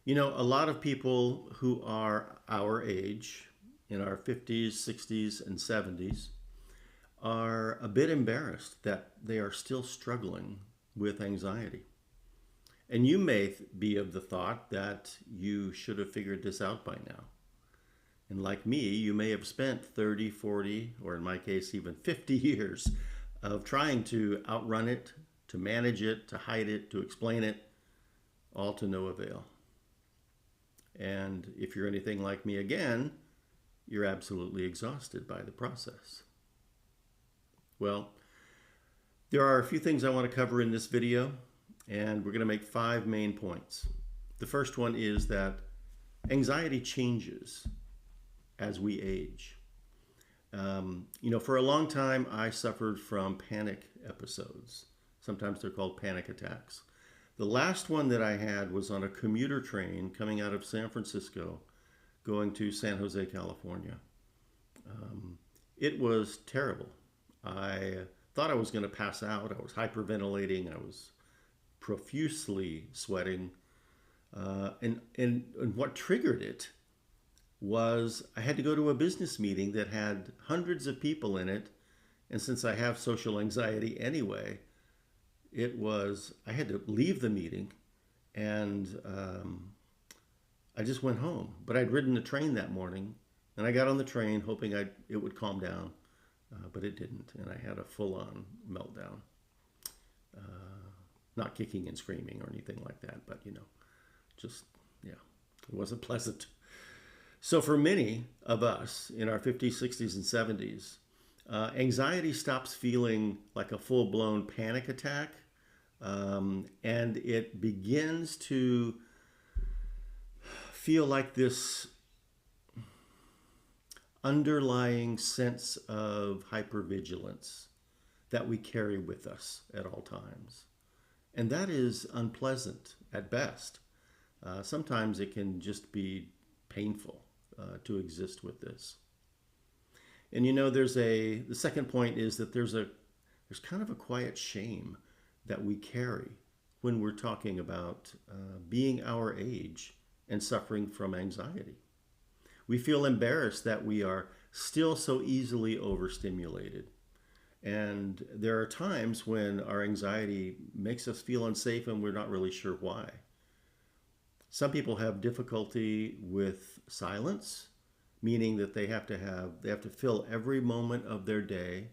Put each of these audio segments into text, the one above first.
A lot of people who are our age, in our 50s, 60s, and 70s, are a bit embarrassed that they are still struggling with anxiety. And you may be of the thought that you should have figured this out by now. And like me, you may have spent 30, 40, or in my case, even 50 years of trying to outrun it, to manage it, to hide it, to explain it, all to no avail. And if you're anything like me again, you're absolutely exhausted by the process. Well, there are a few things I want to cover in this video, and we're going to make 5 main points. The first one is that anxiety changes as we age. For a long time, I suffered from panic episodes. Sometimes they're called panic attacks. The last one that I had was on a commuter train coming out of San Francisco, going to San Jose, California. It was terrible. I thought I was going to pass out. I was hyperventilating. I was profusely sweating. And what triggered it was I had to go to a business meeting that had hundreds of people in it. And since I have social anxiety anyway, I had to leave the meeting, and I just went home. But I'd ridden the train that morning, and I got on the train hoping it would calm down, but it didn't. And I had a full-on meltdown. Not kicking and screaming or anything like that, but it wasn't pleasant. So for many of us in our 50s, 60s, and 70s, anxiety stops feeling like a full-blown panic attack, and it begins to feel like this underlying sense of hypervigilance that we carry with us at all times. And that is unpleasant at best. Sometimes it can just be painful to exist with this. And the second point is that there's kind of a quiet shame that we carry when we're talking about being our age and suffering from anxiety. We feel embarrassed that we are still so easily overstimulated. And there are times when our anxiety makes us feel unsafe and we're not really sure why. Some people have difficulty with silence, meaning that they have to fill every moment of their day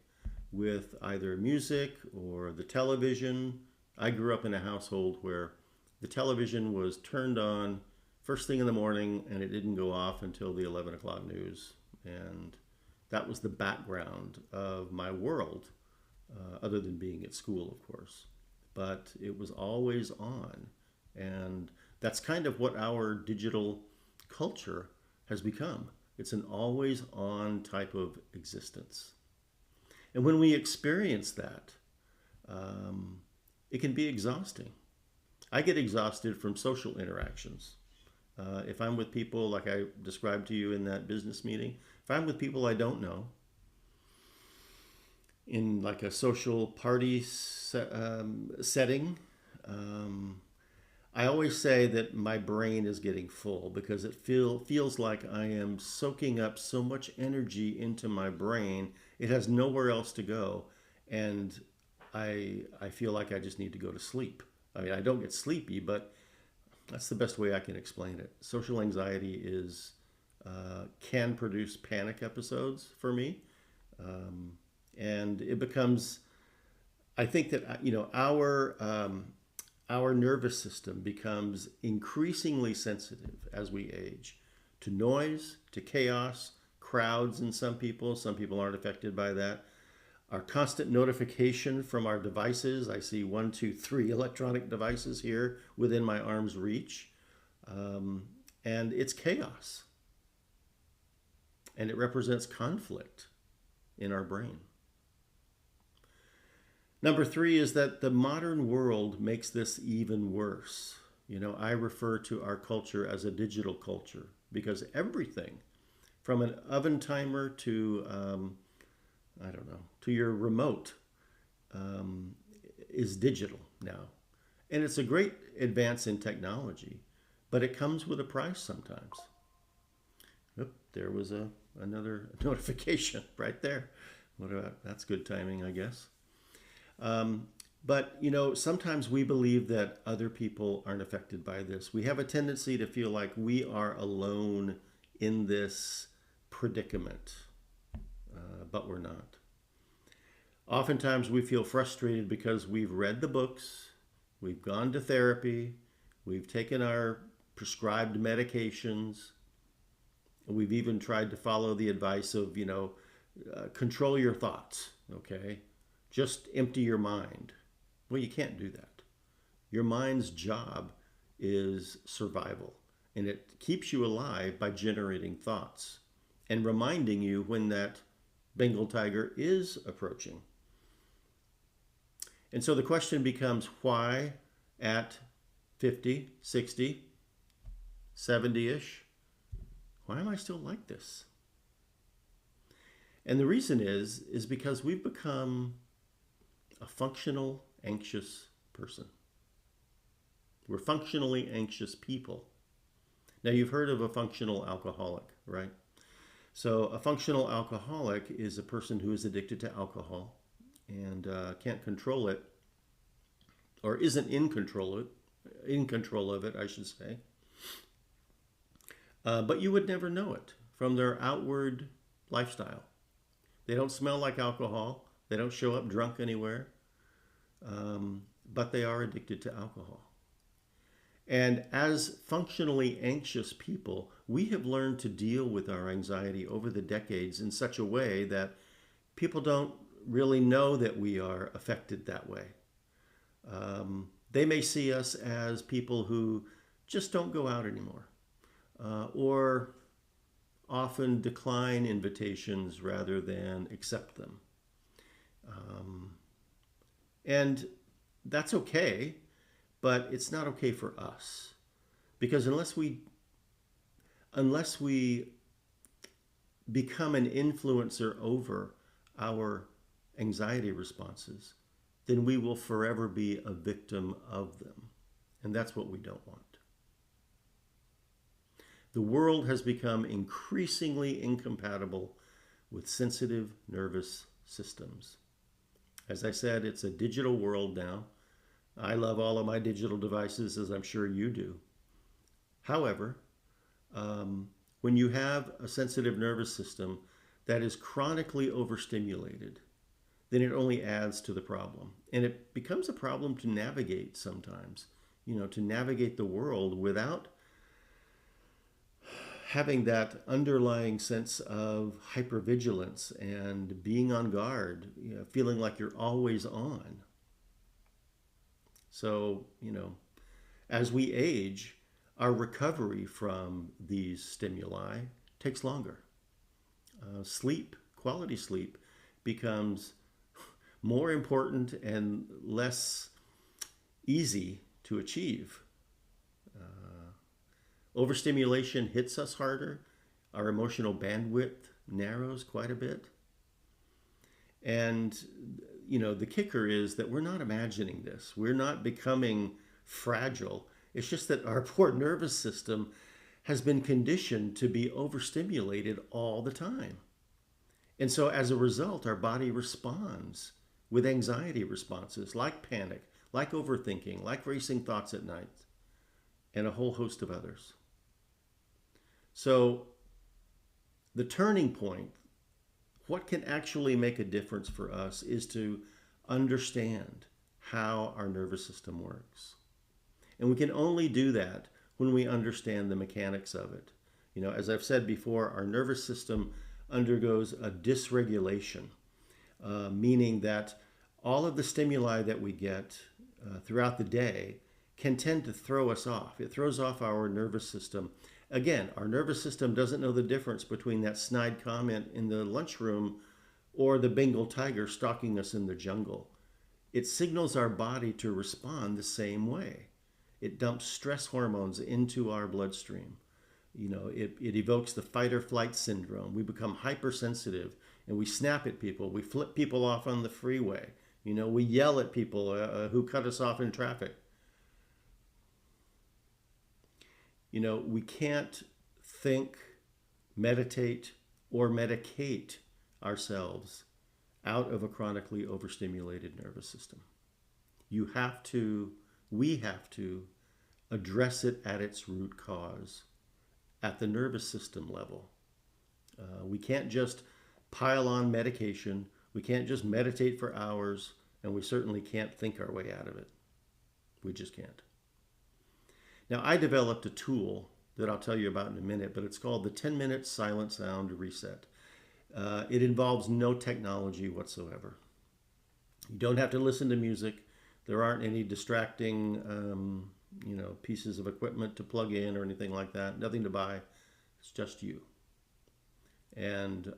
with either music or the television. I grew up in a household where the television was turned on first thing in the morning and it didn't go off until the 11 o'clock news. And that was the background of my world, other than being at school, of course. But it was always on. And that's kind of what our digital culture has become. It's an always on type of existence. And when we experience that, it can be exhausting. I get exhausted from social interactions. If I'm with people like I described to you in that business meeting, if I'm with people I don't know, in like a social party setting, I always say that my brain is getting full because it feels like I am soaking up so much energy into my brain. It has nowhere else to go. And I feel like I just need to go to sleep. I mean, I don't get sleepy, but that's the best way I can explain it. Social anxiety can produce panic episodes for me. And it becomes, I think that, our nervous system becomes increasingly sensitive as we age to noise, to chaos, crowds in some people. Some people aren't affected by that. Our constant notification from our devices. I see 1, 2, 3 electronic devices here within my arm's reach. And it's chaos. And it represents conflict in our brain. Number 3 is that the modern world makes this even worse. I refer to our culture as a digital culture because everything from an oven timer to, to your remote is digital now. And it's a great advance in technology, but it comes with a price sometimes. Oop, there was another notification right there. What about, that's good timing, I guess. But, sometimes we believe that other people aren't affected by this. We have a tendency to feel like we are alone in this predicament, but we're not. Oftentimes we feel frustrated because we've read the books, we've gone to therapy, we've taken our prescribed medications, and we've even tried to follow the advice of, control your thoughts, okay? Just empty your mind. Well, you can't do that. Your mind's job is survival, and it keeps you alive by generating thoughts and reminding you when that Bengal tiger is approaching. And so the question becomes, why at 50, 60, 70-ish, why am I still like this? And the reason is because we've become a functional, anxious person. We're functionally anxious people. Now, you've heard of a functional alcoholic, right? So a functional alcoholic is a person who is addicted to alcohol and can't control it, or isn't in control of it, I should say. But you would never know it from their outward lifestyle. They don't smell like alcohol. They don't show up drunk anywhere. But they are addicted to alcohol. And as functionally anxious people, we have learned to deal with our anxiety over the decades in such a way that people don't really know that we are affected that way. They may see us as people who just don't go out anymore, or often decline invitations rather than accept them. And that's okay, but it's not okay for us. Because unless we become an influencer over our anxiety responses, then we will forever be a victim of them. And that's what we don't want. The world has become increasingly incompatible with sensitive nervous systems. As I said, it's a digital world now. I love all of my digital devices, as I'm sure you do. However, when you have a sensitive nervous system that is chronically overstimulated, then it only adds to the problem. And it becomes a problem to navigate sometimes, to navigate the world without having that underlying sense of hypervigilance and being on guard, feeling like you're always on. So, as we age, our recovery from these stimuli takes longer. Quality sleep, becomes more important and less easy to achieve. Overstimulation hits us harder. Our emotional bandwidth narrows quite a bit. And, the kicker is that we're not imagining this. We're not becoming fragile. It's just that our poor nervous system has been conditioned to be overstimulated all the time. And so as a result, our body responds with anxiety responses like panic, like overthinking, like racing thoughts at night, and a whole host of others. So the turning point, what can actually make a difference for us, is to understand how our nervous system works. And we can only do that when we understand the mechanics of it. As I've said before, our nervous system undergoes a dysregulation, meaning that all of the stimuli that we get throughout the day can tend to throw us off. It throws off our nervous system. Again, our nervous system doesn't know the difference between that snide comment in the lunchroom or the Bengal tiger stalking us in the jungle. It signals our body to respond the same way. It dumps stress hormones into our bloodstream. It evokes the fight or flight syndrome. We become hypersensitive and we snap at people. We flip people off on the freeway. We yell at people who cut us off in traffic. We can't think, meditate, or medicate ourselves out of a chronically overstimulated nervous system. We have to address it at its root cause, at the nervous system level. We can't just pile on medication. We can't just meditate for hours, and we certainly can't think our way out of it. We just can't. Now, I developed a tool that I'll tell you about in a minute, but it's called the 10-minute silent sound reset. It involves no technology whatsoever. You don't have to listen to music. There aren't any distracting, pieces of equipment to plug in or anything like that. Nothing to buy. It's just you. And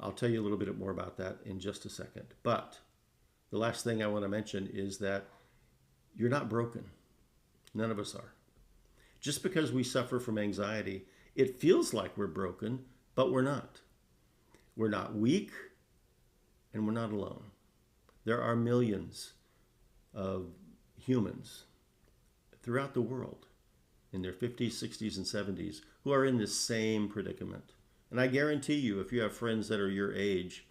I'll tell you a little bit more about that in just a second. But the last thing I want to mention is that you're not broken. None of us are. Just because we suffer from anxiety, it feels like we're broken, but we're not. We're not weak, and we're not alone. There are millions of humans throughout the world in their 50s, 60s, and 70s who are in this same predicament. And I guarantee you, if you have friends that are your age,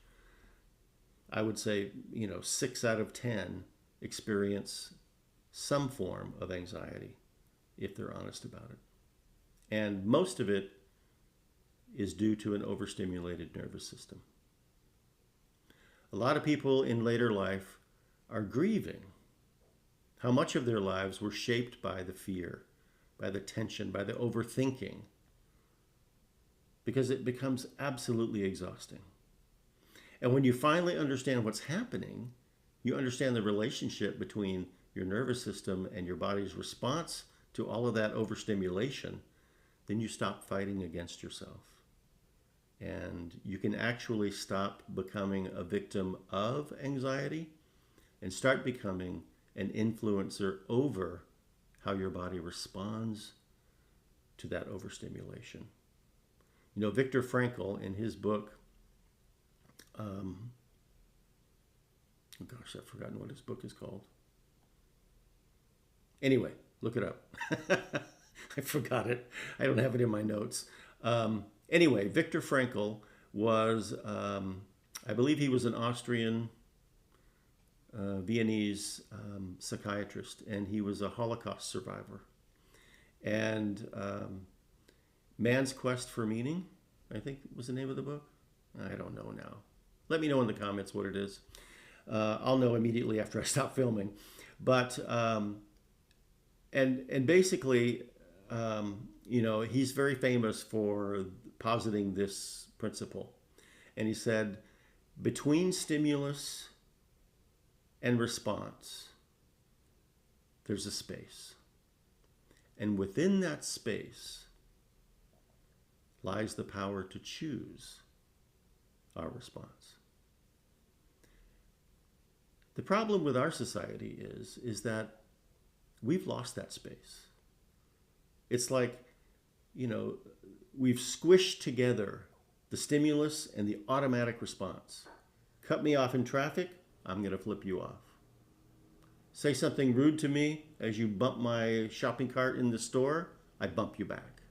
I would say, 6 out of 10 experience some form of anxiety if they're honest about it. And most of it is due to an overstimulated nervous system. A lot of people in later life are grieving how much of their lives were shaped by the fear, by the tension, by the overthinking, because it becomes absolutely exhausting. And when you finally understand what's happening, you understand the relationship between your nervous system and your body's response to all of that overstimulation, then you stop fighting against yourself. And you can actually stop becoming a victim of anxiety and start becoming an influencer over how your body responds to that overstimulation. Viktor Frankl, in his book, I've forgotten what his book is called. Anyway, look it up. I forgot it. I don't have it in my notes. Anyway, Viktor Frankl was, I believe he was an Austrian, Viennese psychiatrist, and he was a Holocaust survivor. And Man's Quest for Meaning, I think was the name of the book. I don't know now. Let me know in the comments what it is. I'll know immediately after I stop filming. But, and basically, he's very famous for positing this principle. And he said, between stimulus and response, there's a space. And within that space lies the power to choose our response. The problem with our society is that we've lost that space. It's like, we've squished together the stimulus and the automatic response. Cut me off in traffic, I'm going to flip you off. Say something rude to me as you bump my shopping cart in the store, I bump you back.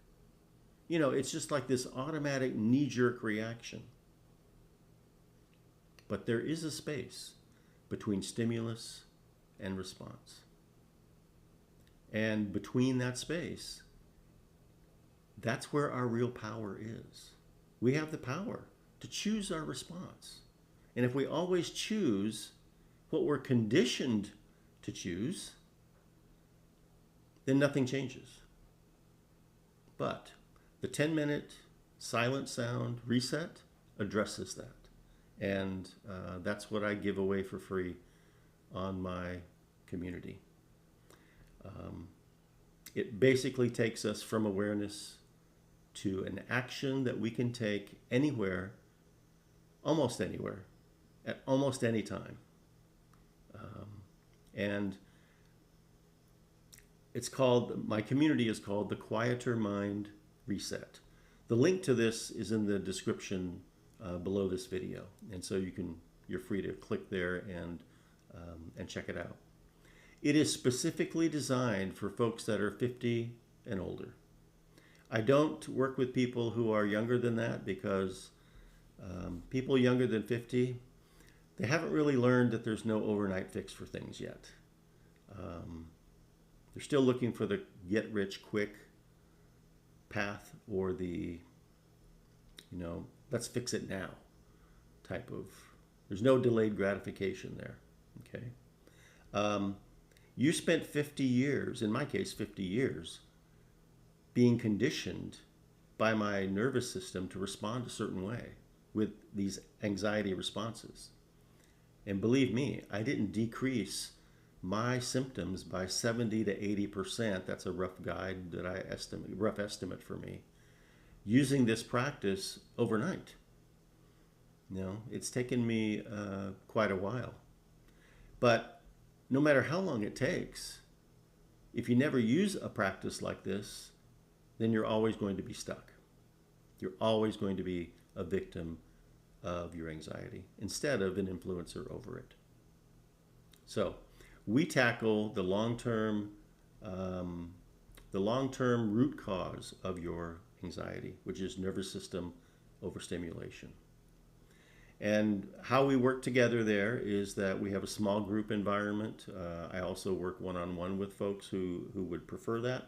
It's just like this automatic knee-jerk reaction. But there is a space between stimulus and response. And between that space, that's where our real power is. We have the power to choose our response. And if we always choose what we're conditioned to choose, then nothing changes. But the 10-minute silent sound reset addresses that. And that's what I give away for free on my community. It basically takes us from awareness to an action that we can take anywhere, at almost any time. And my community is called the Quieter Mind Reset. The link to this is in the description below this video. And so you're free to click there and check it out. It is specifically designed for folks that are 50 and older. I don't work with people who are younger than that because people younger than 50, they haven't really learned that there's no overnight fix for things yet. They're still looking for the get rich quick path or the, let's fix it now type of, there's no delayed gratification there. Okay. You spent 50 years, in my case, 50 years, being conditioned by my nervous system to respond a certain way with these anxiety responses. And believe me, I didn't decrease my symptoms by 70 to 80%. That's a rough guide that I estimate, rough estimate for me, using this practice overnight. It's taken me quite a while. But no matter how long it takes, if you never use a practice like this, then you're always going to be stuck. You're always going to be a victim of your anxiety instead of an influencer over it. So we tackle the long-term root cause of your anxiety, which is nervous system overstimulation. And how we work together there is that we have a small group environment. I also work one-on-one with folks who would prefer that.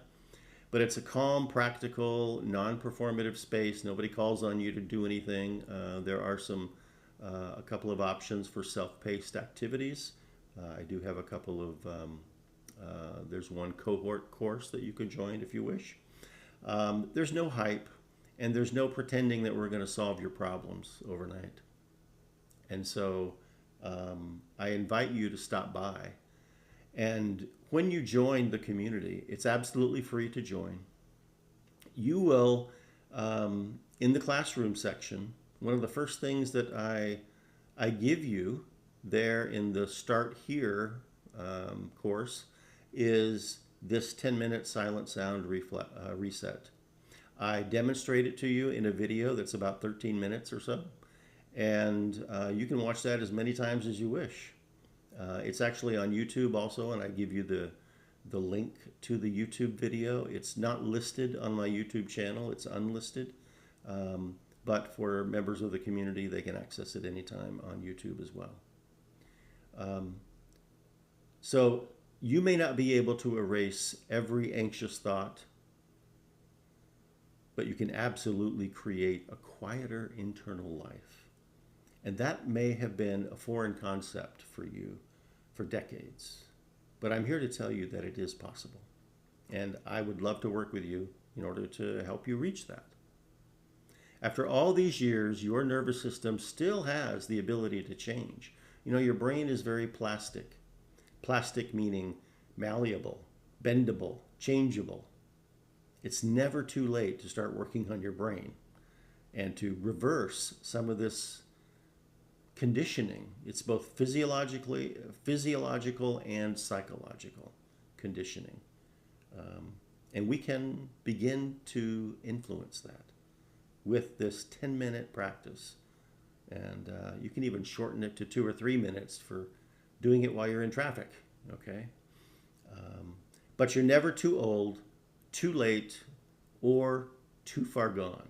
But it's a calm, practical, non-performative space. Nobody calls on you to do anything. There are a couple of options for self-paced activities. I do have a couple of, there's one cohort course that you could join if you wish. There's no hype, and there's no pretending that we're going to solve your problems overnight. And so I invite you to stop by. And when you join the community, it's absolutely free to join. You will, in the classroom section, one of the first things that I give you there in the Start Here course is this 10-minute silent sound reset. I demonstrate it to you in a video that's about 13 minutes or so. And you can watch that as many times as you wish. It's actually on YouTube also, and I give you the link to the YouTube video. It's not listed on my YouTube channel. It's unlisted. But for members of the community, they can access it anytime on YouTube as well. So you may not be able to erase every anxious thought, but you can absolutely create a quieter internal life. And that may have been a foreign concept for you for decades. But I'm here to tell you that it is possible. And I would love to work with you in order to help you reach that. After all these years, your nervous system still has the ability to change. Your brain is very plastic. Plastic meaning malleable, bendable, changeable. It's never too late to start working on your brain and to reverse some of this conditioning. It's both physiological and psychological conditioning. And we can begin to influence that with this 10-minute practice. And you can even shorten it to 2 or 3 minutes for doing it while you're in traffic, okay? But you're never too old, too late, or too far gone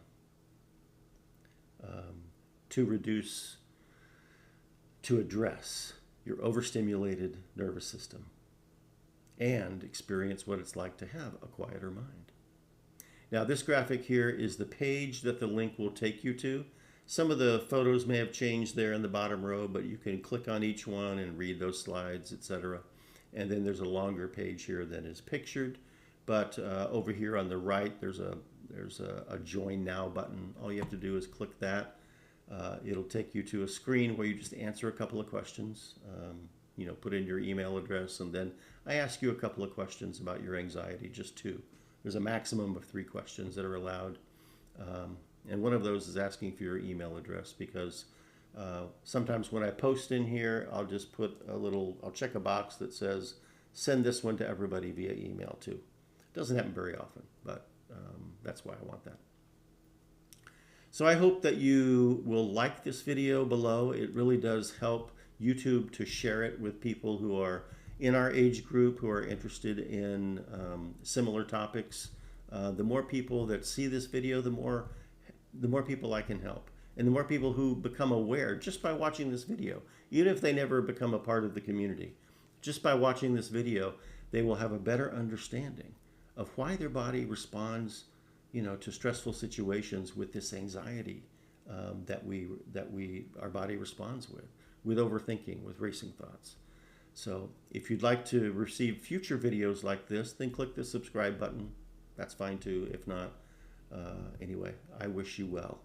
to address your overstimulated nervous system and experience what it's like to have a quieter mind. Now, this graphic here is the page that the link will take you to. Some of the photos may have changed there in the bottom row, but you can click on each one and read those slides, etc. And then there's a longer page here that is pictured. But over here on the right, there's a Join Now button. All you have to do is click that. It'll take you to a screen where you just answer a couple of questions. Put in your email address, and then I ask you a couple of questions about your anxiety, just 2. There's a maximum of 3 questions that are allowed. And one of those is asking for your email address, because sometimes when I post in here, I'll just put I'll check a box that says, send this one to everybody via email too. It doesn't happen very often, but that's why I want that. So I hope that you will like this video below. It really does help YouTube to share it with people who are in our age group who are interested in similar topics. The more people that see this video, the more people I can help. And the more people who become aware just by watching this video, even if they never become a part of the community, just by watching this video, they will have a better understanding of why their body responds, to stressful situations with this anxiety that our body responds with overthinking, with racing thoughts. So if you'd like to receive future videos like this, then click the subscribe button. That's fine too. If not, anyway, I wish you well.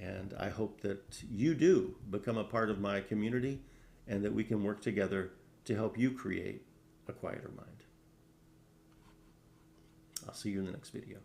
And I hope that you do become a part of my community and that we can work together to help you create a quieter mind. I'll see you in the next video.